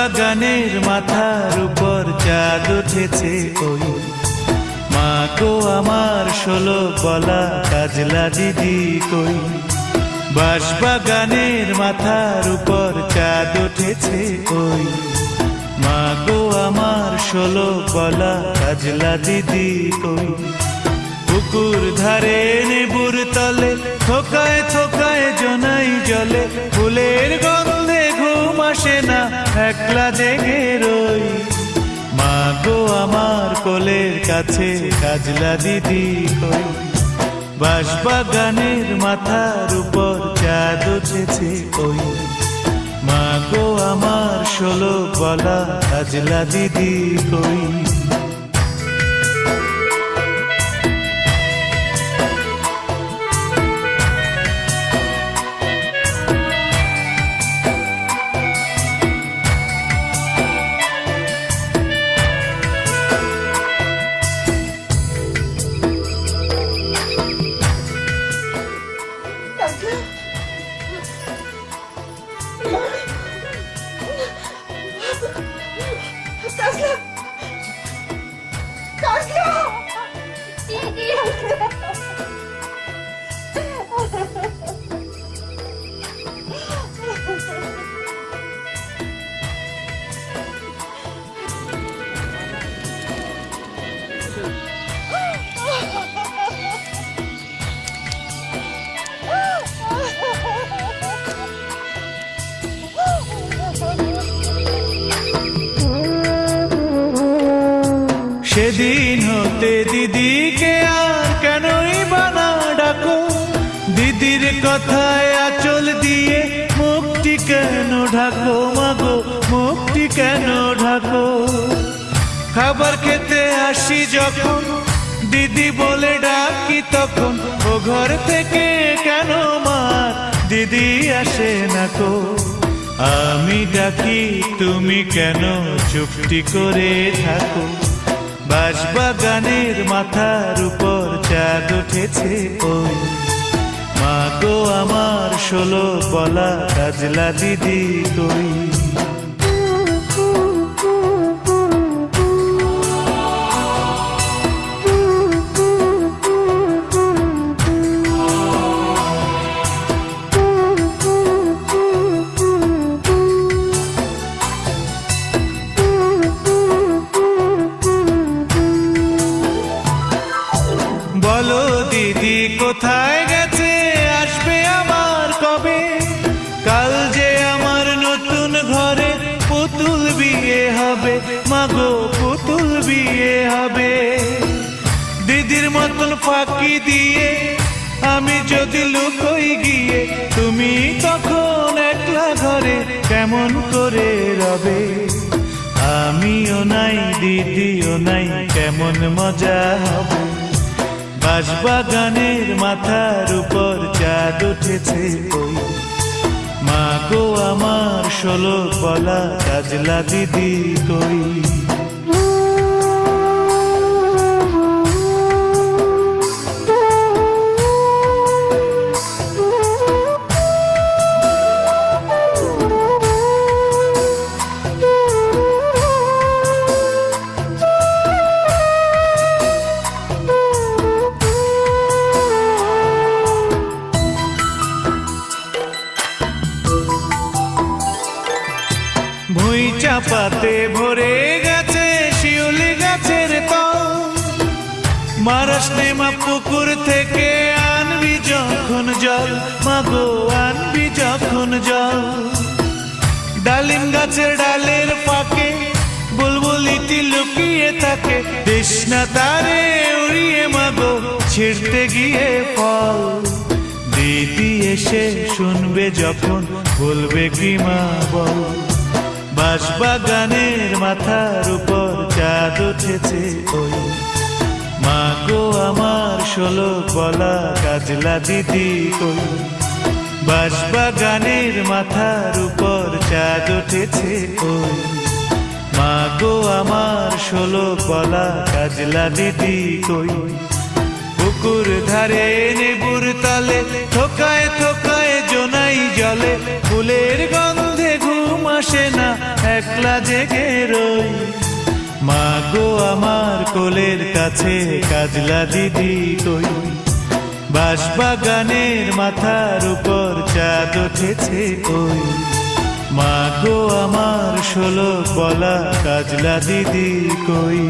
বাগানের মাথার উপর চাঁদ উঠেছে ওই মা গো আমার 16 গলা কাজলা দিদি কই। বাগানের মাথার উপর চাঁদ উঠেছে ওই মা গো আমার 16 গলা কাজলা দিদি কই। পুকুর ধারে নেবুর তলে থোকায় থোকায় জোনাই জলে ফুলের গন্ধে ঘুম আসে না একলা জেগে রই। মা গো আমার কোলের কাছে কাজলা দিদি কই। বাগানের মাথার উপর চাঁদ উঠেছে ওই মা গো আমার 16 গলা কাজলা দিদি কই। সেদিন হতে দিদিকে আর কেনই বানা ডাকো, দিদির কথায় আঁচল দিয়ে মুখটি কেন ঢাকো মাগো, মুখটি কেন ঢাকো। খাবার খেতে আসি যখন দিদি বলে ডাকি তখন ও ঘর থেকে কেন মার দিদি আসে না কো। আমি ডাকি তুমি কেন চুপটি করে থাকো। বাগানের মাথার উপর চাঁদ উঠেছে ওই মা গো আমার 16 গলা কাজলা দিদি কই। বলো দিদি কোথায় গেছে, আসবে আমার কবে। কাল যে আমার নতুন ঘরে পুতুল বিয়ে হবে মাগো, পুতুল বিয়ে হবে। দিদির মতন ফাঁকি দিয়ে আমি যদি লুকোই গিয়ে, তুমি তখন একলা ঘরে কেমন করে রবে। আমিও নাই দিদিও নাই কেমন মজা হবে। বাগানের মাথার উপর চাঁদ উঠেছে ওই মা গো আমার 16 গলা কাজলা দিদি কই। ভুঁই চাপাতে ভরে গেছে শিউলি গাছের তল, মারাস নেমা পুকুর থেকে আনবি যখন জল মাগো, আনবি যখন জল। ডালিম গাছের ডালের ফাঁকে বুলবুলিটি লুকিয়ে থাকে, তৃষ্ণা তারে উড়িয়ে মাগো ছিঁড়তে গিয়ে ফল। দিদি এসে শুনবে যখন বলবে কি মা বল। বাগানের মাথার উপর চাঁদ উঠেছে ওই মা গো আমার 16 গলা কাজলা দিদি কই। বাগানের মাথার উপর চাঁদ উঠেছে ওই মা গো আমার 16 গলা কাজলা দিদি কই। পুকুর ধারে নেবুর তলে থোকায় থোকায় জোনাই জলে ফুলের গন্ধে ঘুম আসে না একলা জেগে রই। মা গো আমার কোলের কাছে কাজলা দিদি কই, বাঁশবাগানের মাথার উপর চাঁদ উঠেছে ওই। মা গো আমার 16 বলা কাজলা দিদি কই।